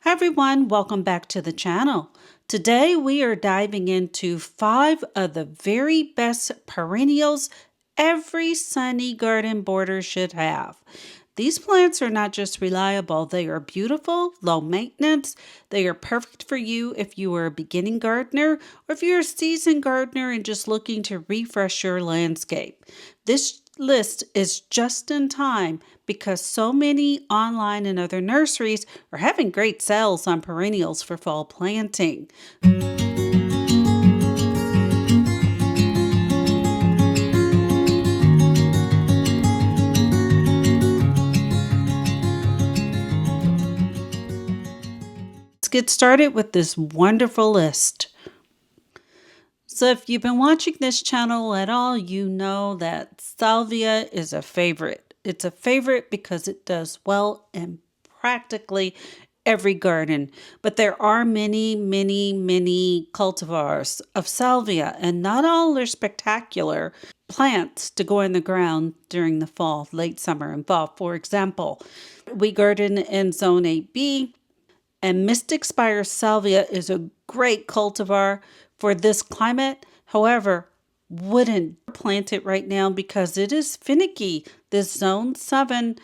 Hi everyone, welcome back to the channel. Today we are diving into 5 of the very best perennials every sunny garden border should have. These plants are not just reliable, they are beautiful, low maintenance. They are perfect for you if you are a beginning gardener or if you're a seasoned gardener and just looking to refresh your landscape. This list is just in time because so many online and other nurseries are having great sales on perennials for fall planting. Let's get started with this wonderful list. So if you've been watching this channel at all, you know that Salvia is a favorite. It's a favorite because it does well in practically every garden. But there are many cultivars of Salvia, and not all are spectacular plants to go in the ground during the fall, late summer and fall. For example, we garden in Zone 8B, and Mystic Spire Salvia is a great cultivar for this climate. However, wouldn't plant it right now because it is finicky. This Zone 7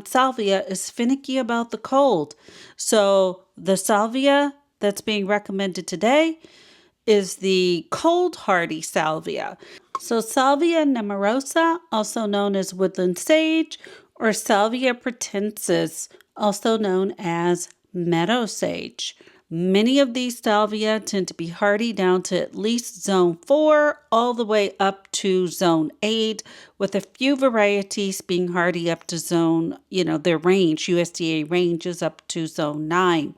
Salvia is finicky about the cold. So the Salvia that's being recommended today is the cold hardy Salvia. So Salvia nemorosa, also known as woodland sage, or Salvia pratensis, also known as meadow sage. Many of these salvia tend to be hardy down to at least zone 4 all the way up to zone 8, with a few varieties being hardy up to zone, their range, USDA range is up to zone 9.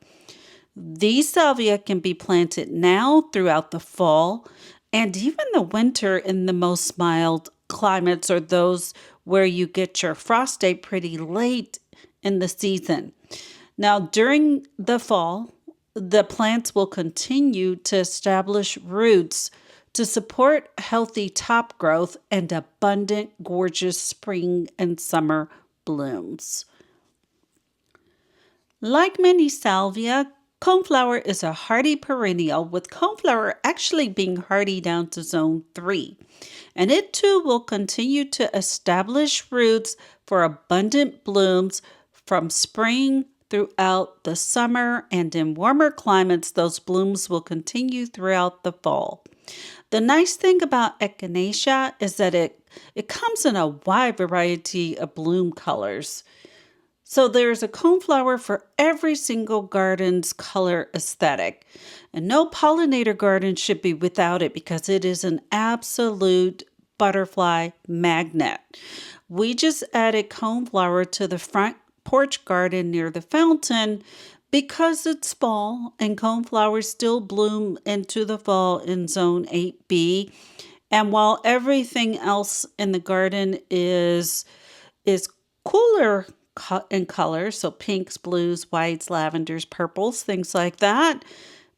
These salvia can be planted now throughout the fall and even the winter in the most mild climates, or those where you get your frost date pretty late in the season. Now, during the fall, the plants will continue to establish roots to support healthy top growth and abundant, gorgeous spring and summer blooms. Like many salvia, coneflower is a hardy perennial, with coneflower actually being hardy down to zone 3. And it too will continue to establish roots for abundant blooms from spring throughout the summer, and in warmer climates, those blooms will continue throughout the fall. The nice thing about Echinacea is that it comes in a wide variety of bloom colors. So there's a coneflower for every single garden's color aesthetic. And no pollinator garden should be without it because it is an absolute butterfly magnet. We just added coneflower to the front porch garden near the fountain because it's fall and coneflowers still bloom into the fall in zone 8B. And while everything else in the garden is cooler in color, so pinks, blues, whites, lavenders, purples, things like that,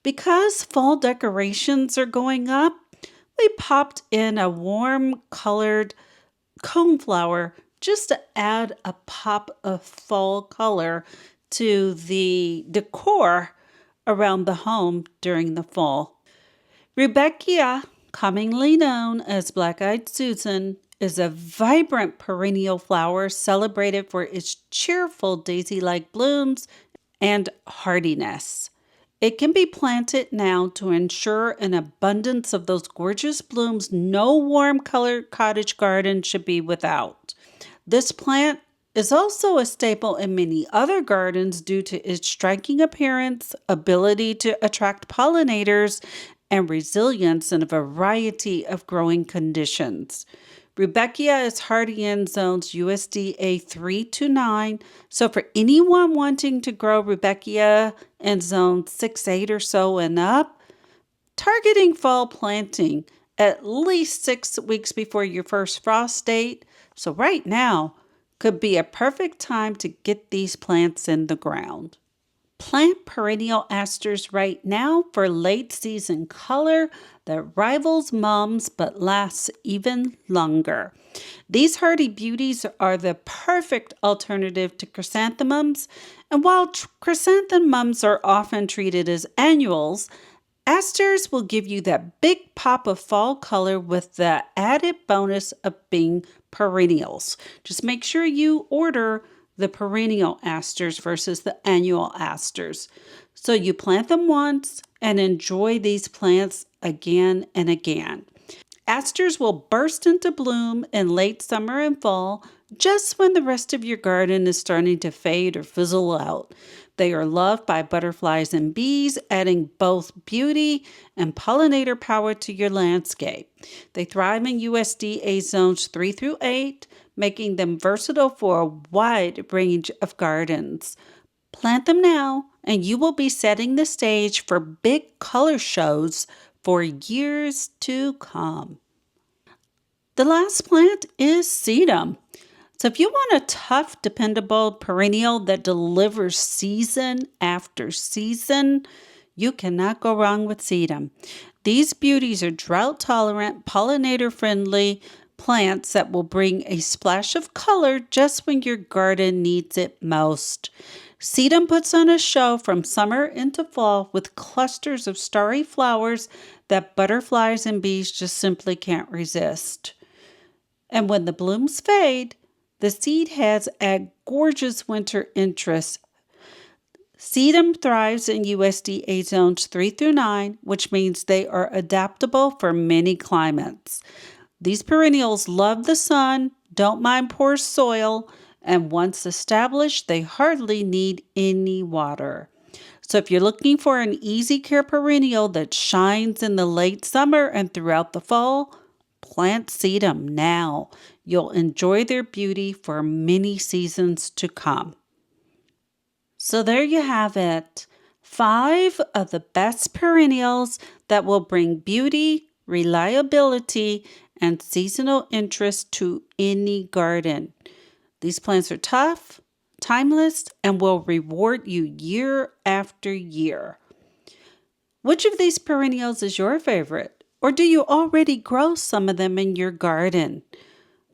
because fall decorations are going up, we popped in a warm colored coneflower just to add a pop of fall color to the decor around the home during the fall. Rudbeckia, commonly known as Black-Eyed Susan, is a vibrant perennial flower celebrated for its cheerful daisy-like blooms and hardiness. It can be planted now to ensure an abundance of those gorgeous blooms no warm-colored cottage garden should be without. This plant is also a staple in many other gardens due to its striking appearance, ability to attract pollinators, and resilience in a variety of growing conditions. Rudbeckia is hardy in zones USDA 3 to 9. So for anyone wanting to grow Rudbeckia in zone 6, 8 or so and up, targeting fall planting at least 6 weeks before your first frost date. So right now could be a perfect time to get these plants in the ground. Plant perennial asters right now for late season color that rivals mums but lasts even longer. These hardy beauties are the perfect alternative to chrysanthemums, and while chrysanthemums are often treated as annuals, asters will give you that big pop of fall color with the added bonus of being perennials. Just make sure you order the perennial asters versus the annual asters. So you plant them once and enjoy these plants again and again. Asters will burst into bloom in late summer and fall, just when the rest of your garden is starting to fade or fizzle out. They are loved by butterflies and bees, adding both beauty and pollinator power to your landscape. They thrive in USDA zones 3 through 8, making them versatile for a wide range of gardens. Plant them now, and you will be setting the stage for big color shows for years to come. The last plant is sedum. So if you want a tough, dependable perennial that delivers season after season, you cannot go wrong with sedum. These beauties are drought-tolerant, pollinator-friendly plants that will bring a splash of color just when your garden needs it most. Sedum puts on a show from summer into fall with clusters of starry flowers that butterflies and bees just simply can't resist. And when the blooms fade, the seed heads add gorgeous winter interest. Sedum thrives in USDA zones 3 through 9, which means they are adaptable for many climates. These perennials love the sun, don't mind poor soil, and once established, they hardly need any water. So if you're looking for an easy care perennial that shines in the late summer and throughout the fall, plant sedum now. You'll enjoy their beauty for many seasons to come. So there you have it. 5 of the best perennials that will bring beauty, reliability, and seasonal interest to any garden. These plants are tough, timeless, and will reward you year after year. Which of these perennials is your favorite? Or do you already grow some of them in your garden?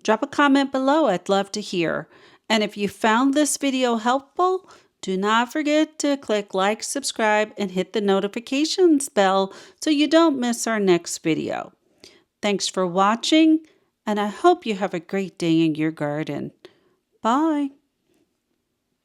Drop a comment below. I'd love to hear. And if you found this video helpful, do not forget to click like, subscribe, and hit the notifications bell so you don't miss our next video. Thanks for watching, and I hope you have a great day in your garden. Bye.